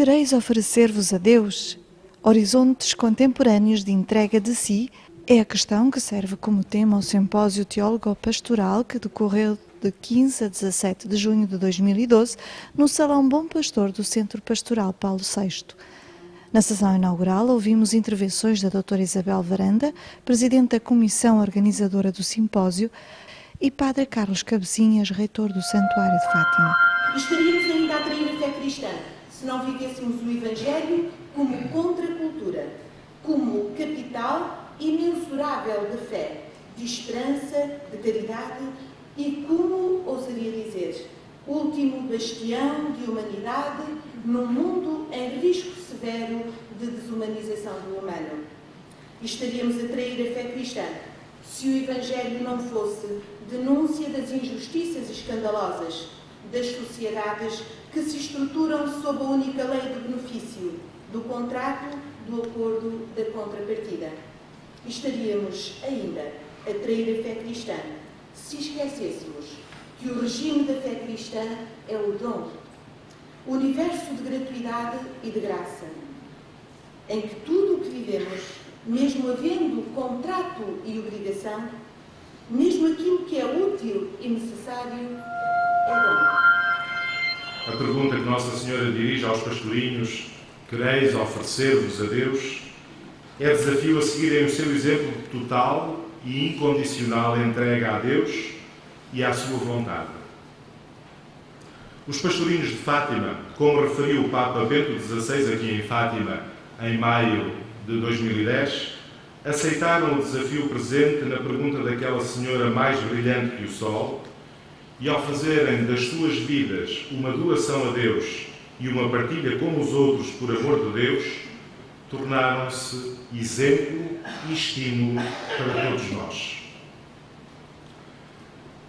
Quereis oferecer-vos a Deus? Horizontes contemporâneos de entrega de si é a questão que serve como tema ao simpósio teólogo-pastoral que decorreu de 15 a 17 de junho de 2012 no Salão Bom Pastor do Centro Pastoral Paulo VI. Na sessão inaugural ouvimos intervenções da doutora Isabel Varanda, presidente da comissão organizadora do simpósio, e padre Carlos Cabecinhas, reitor do Santuário de Fátima. Estaríamos ainda a atrair a fé cristã se não vivêssemos o Evangelho como contracultura, como capital imensurável de fé, de esperança, de caridade e, como ousaria dizer, último bastião de humanidade num mundo em risco severo de desumanização do humano. Estaríamos a trair a fé cristã se o Evangelho não fosse denúncia das injustiças escandalosas das sociedades que se estruturam sob a única lei do benefício, do contrato, do acordo, da contrapartida. Estaríamos ainda a trair a fé cristã se esquecêssemos que o regime da fé cristã é o dom, o universo de gratuidade e de graça, em que tudo o que vivemos, mesmo havendo contrato e obrigação, mesmo aquilo que é útil e necessário, é dom. A pergunta que Nossa Senhora dirige aos pastorinhos, quereis oferecer-vos a Deus, é desafio a seguirem o seu exemplo de total e incondicional entrega a Deus e à sua vontade. Os pastorinhos de Fátima, como referiu o Papa Bento XVI aqui em Fátima, em maio de 2010, aceitaram o desafio presente na pergunta daquela senhora mais brilhante que o sol, e ao fazerem das suas vidas uma doação a Deus e uma partilha com os outros por amor de Deus, tornaram-se exemplo e estímulo para todos nós.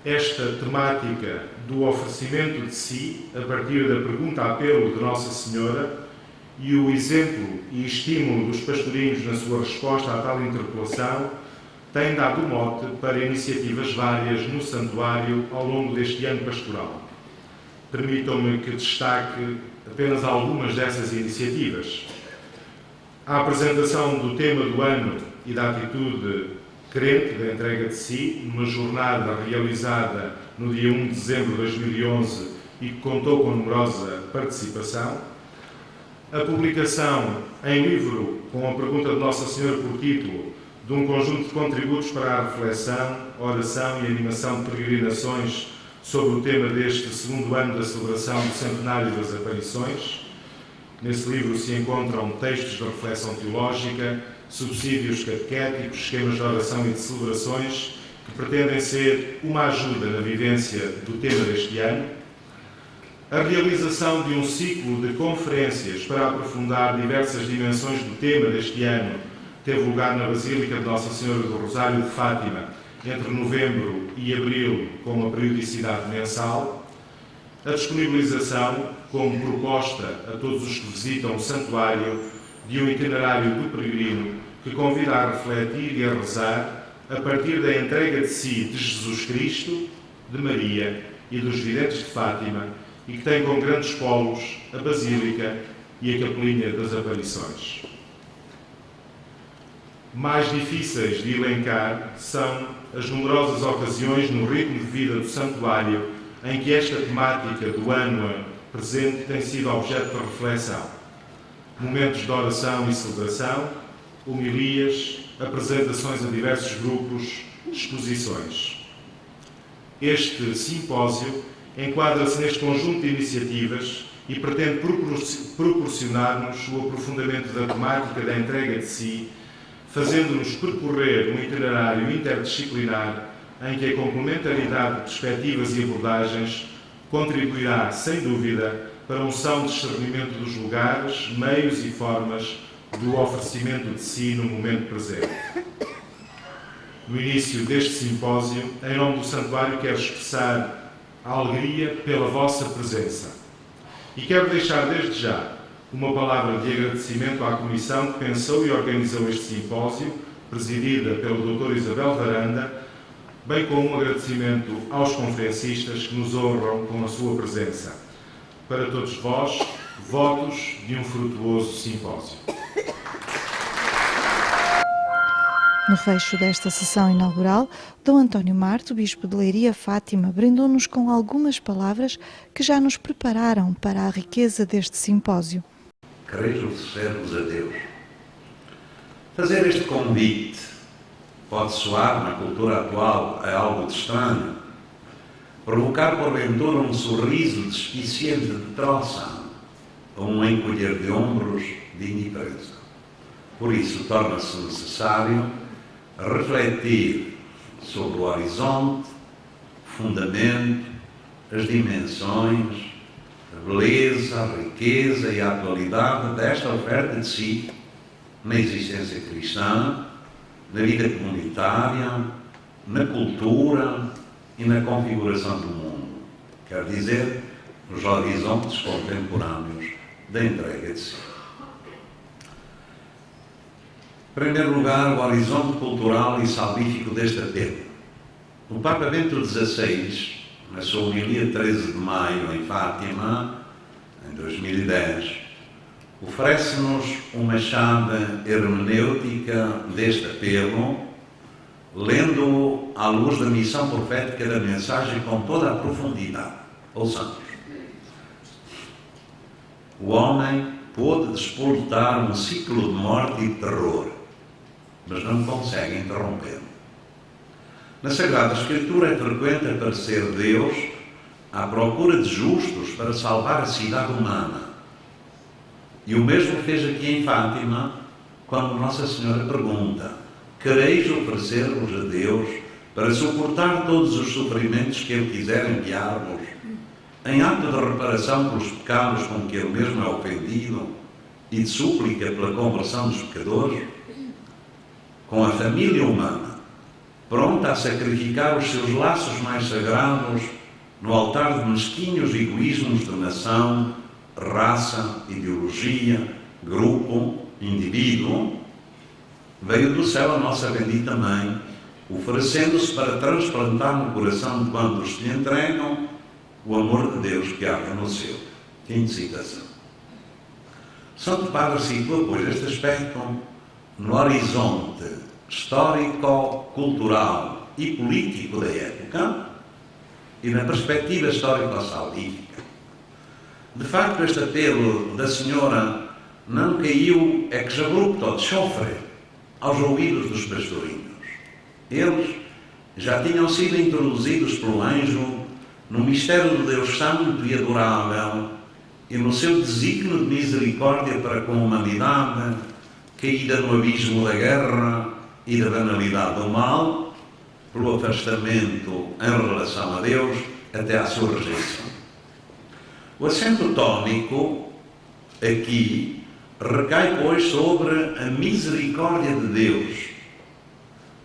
Esta temática do oferecimento de si, a partir da pergunta-apelo de Nossa Senhora, e o exemplo e estímulo dos pastorinhos na sua resposta a tal interpelação, tem dado mote para iniciativas várias no Santuário ao longo deste ano pastoral. Permitam-me que destaque apenas algumas dessas iniciativas. A apresentação do tema do ano e da atitude crente da entrega de si, numa jornada realizada no dia 1 de dezembro de 2011 e que contou com numerosa participação. A publicação em livro, com a pergunta de Nossa Senhora por título, de um conjunto de contributos para a reflexão, oração e animação de peregrinações sobre o tema deste segundo ano da celebração do Centenário das Aparições. Nesse livro se encontram textos de reflexão teológica, subsídios catequéticos, esquemas de oração e de celebrações que pretendem ser uma ajuda na vivência do tema deste ano. A realização de um ciclo de conferências para aprofundar diversas dimensões do tema deste ano teve lugar na Basílica de Nossa Senhora do Rosário de Fátima entre novembro e abril, com uma periodicidade mensal. A disponibilização, como proposta a todos os que visitam o santuário, de um itinerário do peregrino que convida a refletir e a rezar a partir da entrega de si de Jesus Cristo, de Maria e dos videntes de Fátima, e que tem como grandes polos a Basílica e a Capelinha das Aparições. Mais difíceis de elencar são as numerosas ocasiões no ritmo de vida do santuário em que esta temática do ano presente tem sido objeto de reflexão. Momentos de oração e celebração, homilias, apresentações a diversos grupos, exposições. Este simpósio enquadra-se neste conjunto de iniciativas e pretende proporcionar-nos o aprofundamento da temática da entrega de si, fazendo-nos percorrer um itinerário interdisciplinar em que a complementaridade de perspectivas e abordagens contribuirá, sem dúvida, para um são discernimento dos lugares, meios e formas do oferecimento de si no momento presente. No início deste simpósio, em nome do Santuário, quero expressar a alegria pela vossa presença. E quero deixar desde já uma palavra de agradecimento à Comissão que pensou e organizou este simpósio, presidida pela doutora Isabel Varanda, bem como um agradecimento aos conferencistas que nos honram com a sua presença. Para todos vós, Votos de um frutuoso simpósio. No fecho desta sessão inaugural, Dom António Marto, Bispo de Leiria Fátima, brindou-nos com algumas palavras que já nos prepararam para a riqueza deste simpósio. Quereis oferecer-vos a Deus. Fazer este convite pode soar, na cultura atual, a algo de estranho, provocar porventura um sorriso despiciente de troça ou um encolher de ombros de indiferença. Por isso, torna-se necessário refletir sobre o horizonte, o fundamento, as dimensões, a beleza, a riqueza e a atualidade desta oferta de si na existência cristã, na vida comunitária, na cultura e na configuração do mundo. Quer dizer, nos horizontes contemporâneos da entrega de si. Em primeiro lugar, o horizonte cultural e salvífico deste apelo. O Papa Bento XVI, na sua homilia 13 de maio em Fátima, em 2010, oferece-nos uma chave hermenêutica deste apelo, lendo-o à luz da missão profética da mensagem com toda a profundidade. Ouçamos. O homem pôde despoltar um ciclo de morte e de terror, mas não consegue interrompê-lo. Na Sagrada Escritura é frequente aparecer Deus à procura de justos para salvar a cidade humana. E o mesmo fez aqui em Fátima, quando Nossa Senhora pergunta: quereis oferecer-vos a Deus para suportar todos os sofrimentos que Ele quiser enviar-vos, em ato de reparação pelos pecados com que Ele mesmo é ofendido e de súplica pela conversão dos pecadores? Com a família humana, pronta a sacrificar os seus laços mais sagrados no altar de mesquinhos egoísmos de nação, raça, ideologia, grupo, indivíduo, veio do céu a nossa bendita Mãe, oferecendo-se para transplantar no coração de quantos lhe entregam o amor de Deus que arde no seu. Fim de citação. Santo Padre situa, pois, este aspecto no horizonte histórico, cultural e político da época e na perspectiva histórico-salvífica. De facto, este apelo da Senhora não caiu ex abrupto de chofre aos ouvidos dos pastorinhos. Eles já tinham sido introduzidos pelo anjo no mistério do Deus Santo e adorável e no seu desígnio de misericórdia para com a humanidade, caída no abismo da guerra e da banalidade do mal, pelo afastamento em relação a Deus até à sua rejeição. O acento tónico aqui recai, pois, sobre a misericórdia de Deus,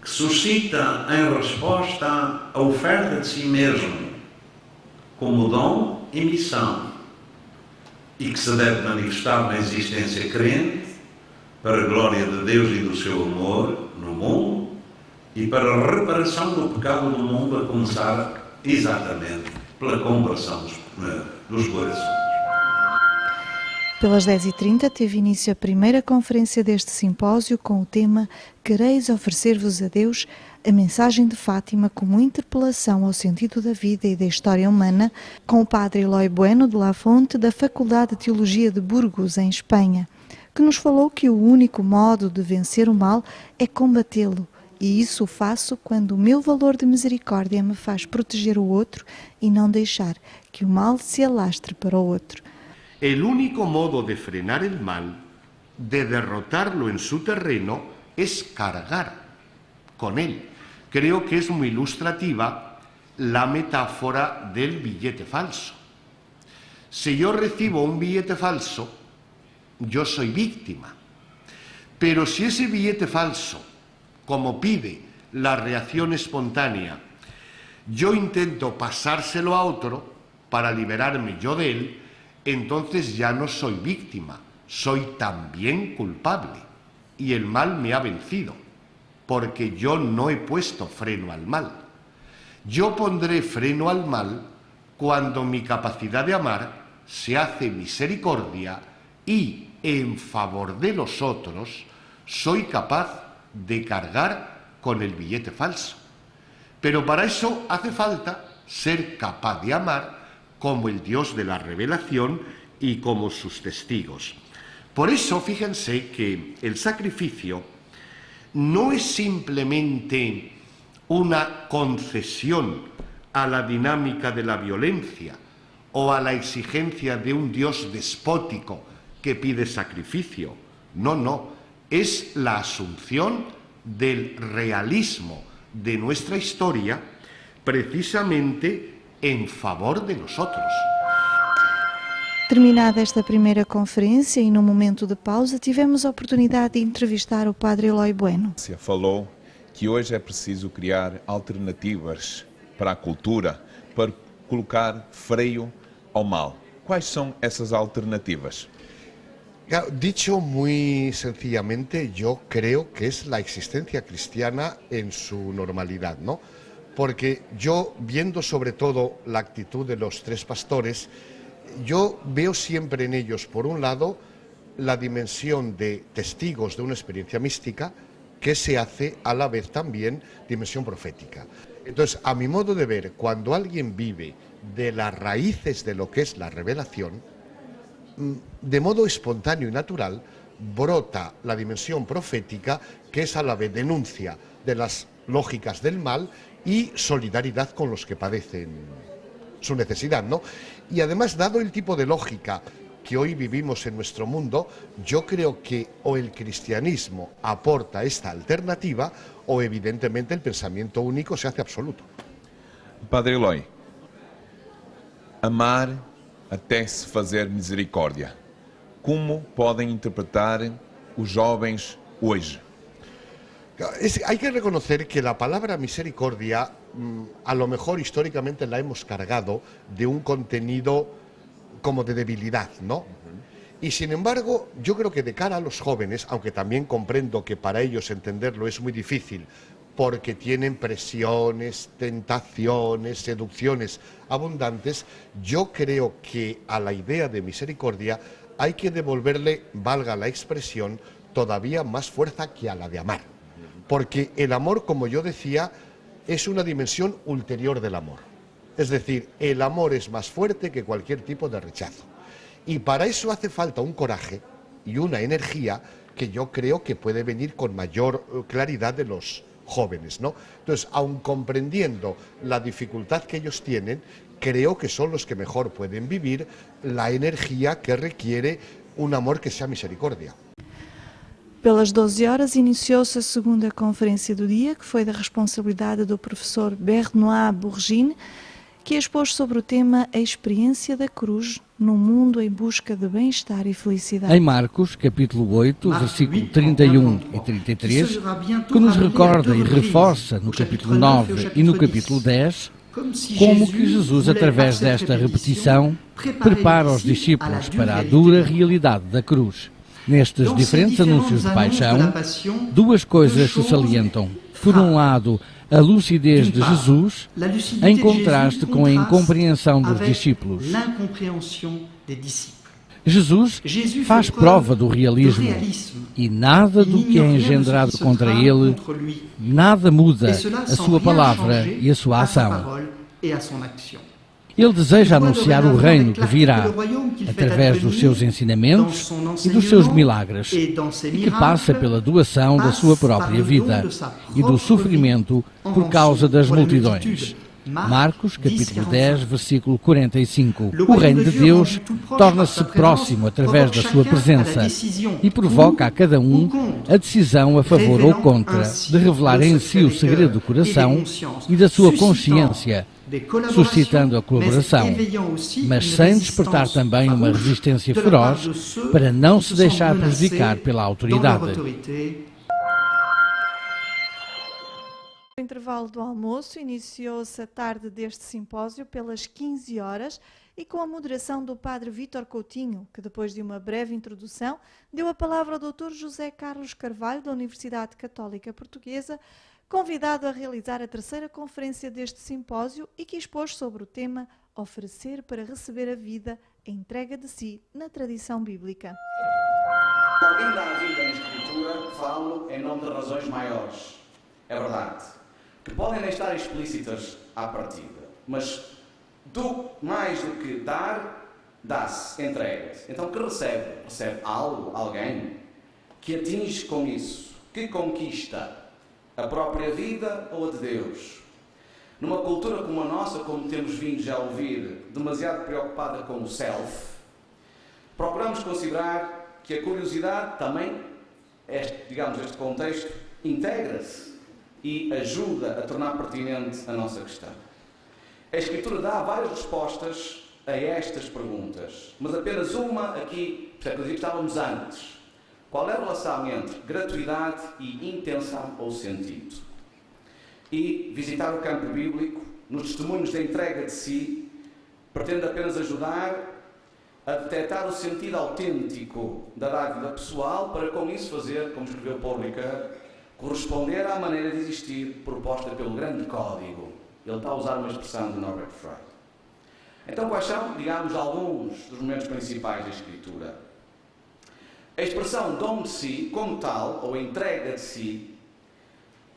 que suscita em resposta a oferta de si mesmo como dom e missão, e que se deve manifestar na existência crente para a glória de Deus e do seu amor no mundo e para a reparação do pecado do mundo, a começar exatamente pela conversão dos corações. Pelas 10h30 teve início a primeira conferência deste simpósio com o tema Quereis oferecer-vos a Deus, a mensagem de Fátima como interpelação ao sentido da vida e da história humana, com o padre Eloy Bueno de La Fonte, da Faculdade de Teologia de Burgos, em Espanha, que nos falou que o único modo de vencer o mal é combatê-lo, e isso o faço quando o meu valor de misericórdia me faz proteger o outro e não deixar que o mal se alastre para o outro. El único modo de frenar el mal, de derrotarlo en su terreno, es cargar con él. Creo que es muy ilustrativa la metáfora del billete falso. Si yo recibo un billete falso, yo soy víctima. Pero si ese billete falso, como pide la reacción espontánea, yo intento pasárselo a otro para liberarme yo de él, entonces ya no soy víctima, soy también culpable. Y el mal me ha vencido, porque yo no he puesto freno al mal. Yo pondré freno al mal cuando mi capacidad de amar se hace misericordia y en favor de los otros soy capaz de cargar con el billete falso. Pero para eso hace falta ser capaz de amar como el Dios de la revelación y como sus testigos. Por eso, fíjense que el sacrificio no es simplemente una concesión a la dinámica de la violencia o a la exigencia de un Dios despótico que pide sacrificio. No, no, es la asunción del realismo de nuestra historia precisamente en favor de nosotros. Terminada esta primeira conferência e num momento de pausa, tivemos a oportunidade de entrevistar o Padre Eloy Bueno. Você falou que hoje é preciso criar alternativas para a cultura, para colocar freio ao mal. Quais são essas alternativas? Dicho muy sencillamente, yo creo que es la existencia cristiana en su normalidad, ¿no? Porque yo, viendo sobre todo la actitud de los tres pastores, yo veo siempre en ellos, por un lado, la dimensión de testigos de una experiencia mística que se hace a la vez también dimensión profética. Entonces, a mi modo de ver, cuando alguien vive de las raíces de lo que es la revelación, de modo espontáneo y natural, brota la dimensión profética, que es a la vez denuncia de las lógicas del mal y solidaridad con los que padecen su necesidad, ¿no? Y además, dado el tipo de lógica que hoy vivimos en nuestro mundo, yo creo que o el cristianismo aporta esta alternativa o evidentemente el pensamiento único se hace absoluto. Padre Eloy, amar até se fazer misericórdia. Como podem interpretar os jovens hoje? Hay que reconocer que la palabra misericordia, a lo mejor históricamente la hemos cargado de un contenido como de debilidad, ¿no? Y sin embargo, yo creo que de cara a los jóvenes, aunque también comprendo que para ellos entenderlo es muy difícil, porque tienen presiones, tentaciones, seducciones abundantes, yo creo que a la idea de misericordia hay que devolverle, valga la expresión, todavía más fuerza que a la de amar. Porque el amor, como yo decía, es una dimensión ulterior del amor. Es decir, el amor es más fuerte que cualquier tipo de rechazo. Y para eso hace falta un coraje y una energía que yo creo que puede venir con mayor claridad de los jóvenes, ¿no? Entonces, aun comprendiendo la dificultad que ellos tienen, creo que son los que mejor pueden vivir la energía que requiere un amor que sea misericordia. Pelas 12 horas iniciou-se a segunda conferência do dia, que foi da responsabilidade do professor Bernard Bourgine, que expôs sobre o tema A Experiência da Cruz no mundo em busca de bem-estar e felicidade. Em Marcos, capítulo 8, versículo 31 e 33, que nos recorda e reforça no capítulo 9 e no capítulo 10, como que Jesus, através desta repetição, prepara os discípulos para a dura realidade da cruz. Nestes diferentes anúncios de paixão, duas coisas se salientam. Por um lado, a lucidez de Jesus, em contraste com a incompreensão dos discípulos. Jesus faz prova do realismo e nada do que é engendrado contra ele, nada muda a sua palavra e a sua ação. Ele deseja anunciar o reino que virá, através dos seus ensinamentos e dos seus milagres, e que passa pela doação da sua própria vida e do sofrimento por causa das multidões. Marcos, capítulo 10, versículo 45. O reino de Deus torna-se próximo através da sua presença e provoca a cada um a decisão a favor ou contra de revelar em si o segredo do coração e da sua consciência, suscitando a colaboração, mas sem despertar também uma resistência feroz para não se deixar prejudicar pela autoridade. O intervalo do almoço iniciou-se a tarde deste simpósio pelas 15 horas e com a moderação do Padre Vítor Coutinho, que depois de uma breve introdução deu a palavra ao Dr. José Carlos Carvalho da Universidade Católica Portuguesa, convidado a realizar a terceira conferência deste simpósio e que expôs sobre o tema Oferecer para receber a vida a entrega de si na tradição bíblica. Alguém dá a vida na Escritura, falo em nome de razões maiores. É verdade. Que podem nem estar explícitas à partida. Mas mais do que dar, dá-se, entrega-se. Então que recebe? Recebe algo, alguém, que atinge com isso, que conquista a própria vida ou a de Deus. Numa cultura como a nossa, como temos vindo já a ouvir, demasiado preocupada com o self, procuramos considerar que a curiosidade também, este contexto, integra-se e ajuda a tornar pertinente a nossa questão. A Escritura dá várias respostas a estas perguntas, mas apenas uma aqui, por isso é que eu digo que estávamos antes. Qual é a relação entre gratuidade e intenção ou sentido? E visitar o campo bíblico, nos testemunhos da entrega de si, pretende apenas ajudar a detectar o sentido autêntico da dádiva pessoal, para com isso fazer, como escreveu Paul Ricoeur, corresponder à maneira de existir proposta pelo grande código. Ele está a usar uma expressão de Norbert Freud. Então, quais são, digamos, alguns dos momentos principais da Escritura? A expressão dom de si, como tal, ou entrega de si,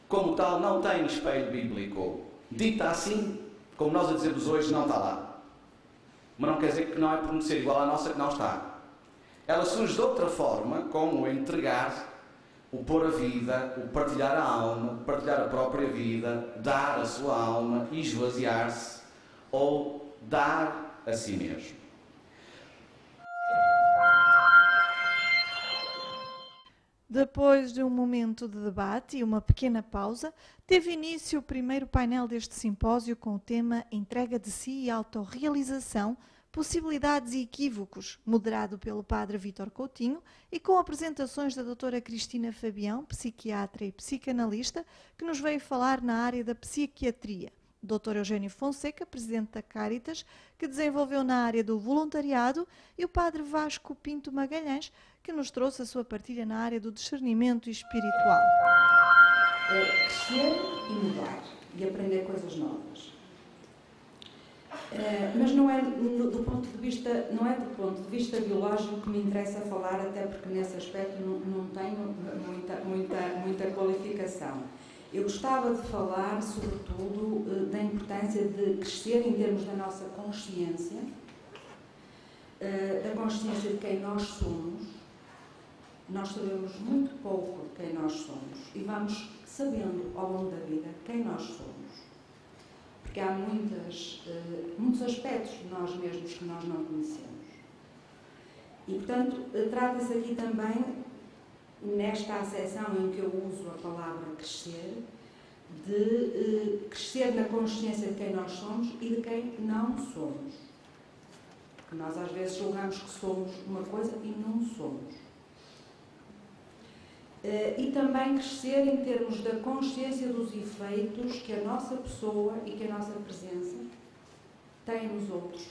como tal, não tem espelho bíblico. Dita assim, como nós a dizemos hoje, não está lá. Mas não quer dizer que não é por ser igual à nossa que não está. Ela surge de outra forma, como o entregar, o pôr a vida, o partilhar a alma, o partilhar a própria vida, dar a sua alma, esvaziar-se, ou dar a si mesmo. Depois de um momento de debate e uma pequena pausa, teve início o primeiro painel deste simpósio com o tema Entrega de si e autorrealização, possibilidades e equívocos, moderado pelo padre Vítor Coutinho e com apresentações da doutora Cristina Fabião, psiquiatra e psicanalista, que nos veio falar na área da psiquiatria. Dr. Eugênio Fonseca, presidente da Caritas, que desenvolveu na área do voluntariado, e o padre Vasco Pinto Magalhães, que nos trouxe a sua partilha na área do discernimento espiritual. Crescer e mudar e aprender coisas novas. Mas não é do ponto de vista biológico que me interessa falar, até porque nesse aspecto não tenho muita qualificação. Eu gostava de falar, sobretudo, da importância de crescer em termos da nossa consciência, da consciência de quem nós somos. Nós sabemos muito pouco de quem nós somos e vamos sabendo ao longo da vida quem nós somos. Porque há muitos aspectos de nós mesmos que nós não conhecemos. E, portanto, trata-se aqui também, nesta acessão em que eu uso a palavra crescer, de crescer na consciência de quem nós somos e de quem não somos. Porque nós às vezes julgamos que somos uma coisa e não somos. E também crescer em termos da consciência dos efeitos que a nossa pessoa e que a nossa presença tem nos outros.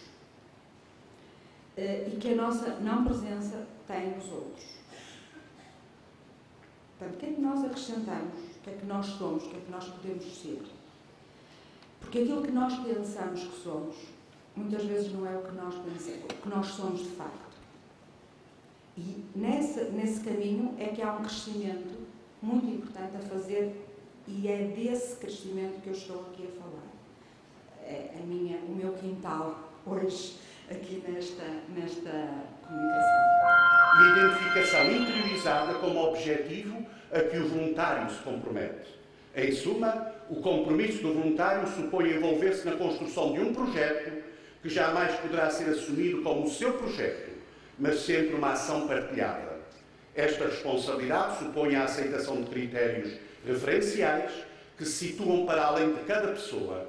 E que a nossa não presença tem nos outros. Portanto, o que é que nós acrescentamos? O que é que nós somos? O que é que nós podemos ser? Porque aquilo que nós pensamos que somos, muitas vezes não é o que nós pensamos, o que nós somos de facto. E nesse caminho é que há um crescimento muito importante a fazer, e é desse crescimento que eu estou aqui a falar. É o meu quintal hoje, aqui nesta comunicação. E a identificação interiorizada como objetivo a que o voluntário se compromete. Em suma, o compromisso do voluntário supõe envolver-se na construção de um projeto que jamais poderá ser assumido como o seu projeto, mas sempre uma ação partilhada. Esta responsabilidade supõe a aceitação de critérios referenciais que se situam para além de cada pessoa,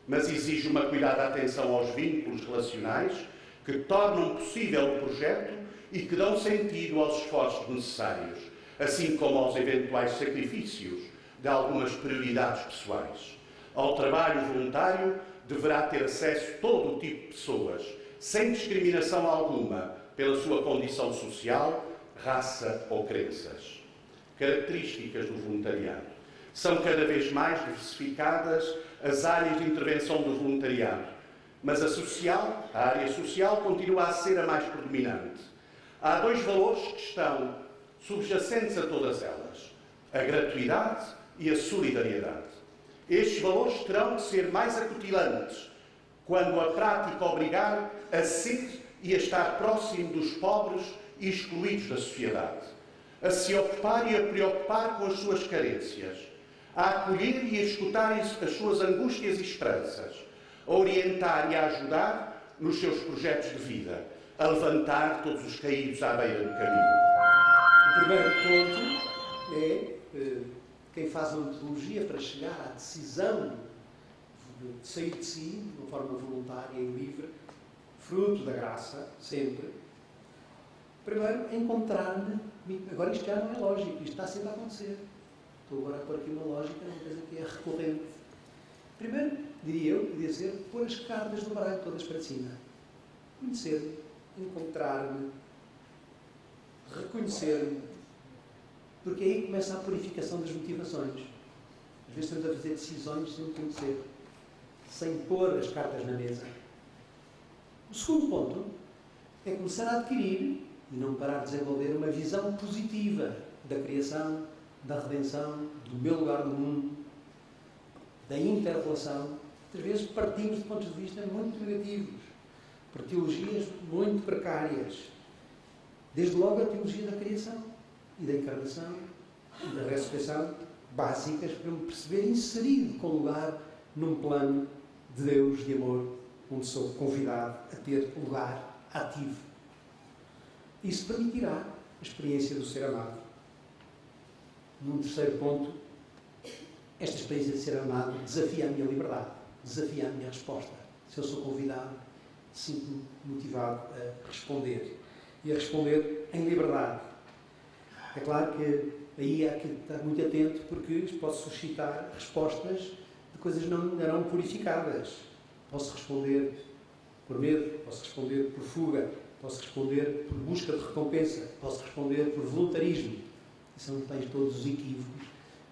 mas exige uma cuidada atenção aos vínculos relacionais que tornam possível o projeto e que dão sentido aos esforços necessários, assim como aos eventuais sacrifícios de algumas prioridades pessoais. Ao trabalho voluntário deverá ter acesso todo o tipo de pessoas, sem discriminação alguma, pela sua condição social, raça ou crenças. Características do voluntariado. São cada vez mais diversificadas as áreas de intervenção do voluntariado, mas a área social continua a ser a mais predominante. Há dois valores que estão subjacentes a todas elas: a gratuidade e a solidariedade. Estes valores terão de ser mais acutilantes quando a prática obrigar a ser e a estar próximo dos pobres e excluídos da sociedade, a se ocupar e a preocupar com as suas carências, a acolher e a escutar as suas angústias e esperanças, a orientar e a ajudar nos seus projetos de vida, a levantar todos os caídos à beira do caminho. O primeiro ponto é quem faz uma metodologia para chegar à decisão de sair de si, de uma forma voluntária e livre, fruto da graça, sempre. Primeiro, encontrar-me. Agora isto já não é lógico, isto está sempre a acontecer. Estou agora a pôr aqui uma lógica, uma coisa que é recorrente. Primeiro, podia ser pôr as cartas do baralho todas para cima. Conhecer-me, encontrar-me, reconhecer-me, porque aí começa a purificação das motivações. Às vezes estamos a fazer decisões sem conhecer, sem pôr as cartas na mesa. O segundo ponto é começar a adquirir e não parar de desenvolver uma visão positiva da criação, da redenção, do meu lugar no mundo, da inter-relação. Muitas vezes partimos de pontos de vista muito negativos, por teologias muito precárias. Desde logo a teologia da criação e da encarnação e da ressurreição, básicas para me perceber inserido com lugar num plano de Deus, de amor, onde sou convidado a ter lugar ativo. Isso permitirá a experiência do ser amado. Num terceiro ponto, esta experiência de ser amado desafia a minha liberdade, desafia a minha resposta. Se eu sou convidado, sinto-me motivado a responder. E a responder em liberdade. É claro que aí há que estar muito atento, porque isto pode suscitar respostas de coisas não purificadas. Posso responder por medo, posso responder por fuga, posso responder por busca de recompensa, posso responder por voluntarismo. São todos os equívocos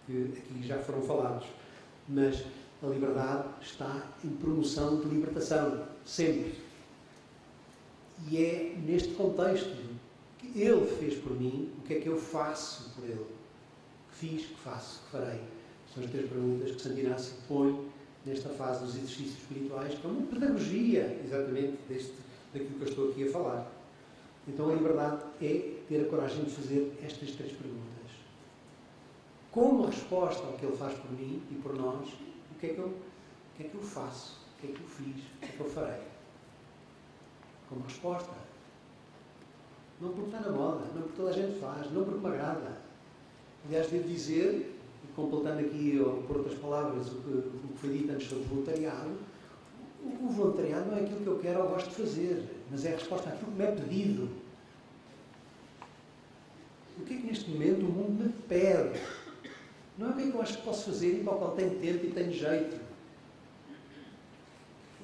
que aqui já foram falados. Mas a liberdade está em promoção de libertação, sempre. E é neste contexto que Ele fez por mim, o que é que eu faço por Ele? Que fiz, que faço, que farei? São as três perguntas que Santo Inácio põe nesta fase dos exercícios espirituais, que é uma pedagogia, exatamente, daquilo que eu estou aqui a falar. Então a liberdade é ter a coragem de fazer estas três perguntas. Como resposta ao que Ele faz por mim e por nós, o que é que eu faço? O que é que eu fiz? O que é que eu farei? Como resposta. Não porque está na moda, não porque toda a gente faz, não porque me agrada. Aliás, devo dizer, completando aqui, ou por outras palavras, o que foi dito antes sobre o voluntariado, o voluntariado não é aquilo que eu quero ou gosto de fazer, mas é a resposta àquilo que me é pedido. O que é que neste momento o mundo me pede? Não é o que é que eu acho que posso fazer e para o qual tenho tempo e tenho jeito.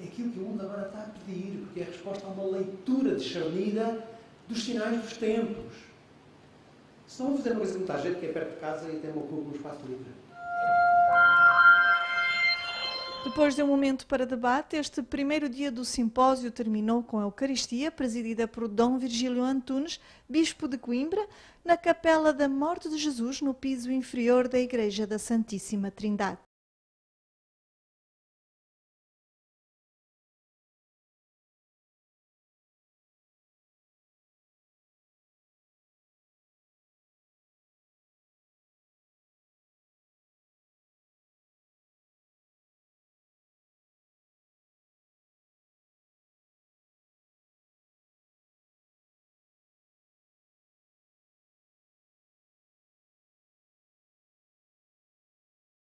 É aquilo que o mundo agora está a pedir, porque é a resposta a uma leitura discernida dos sinais dos tempos. Se não vou fazer uma coisa que muita gente que é perto de casa e até me ocupa um espaço livre. Depois de um momento para debate, este primeiro dia do simpósio terminou com a Eucaristia, presidida por Dom Virgílio Antunes, bispo de Coimbra, na Capela da Morte de Jesus, no piso inferior da Igreja da Santíssima Trindade.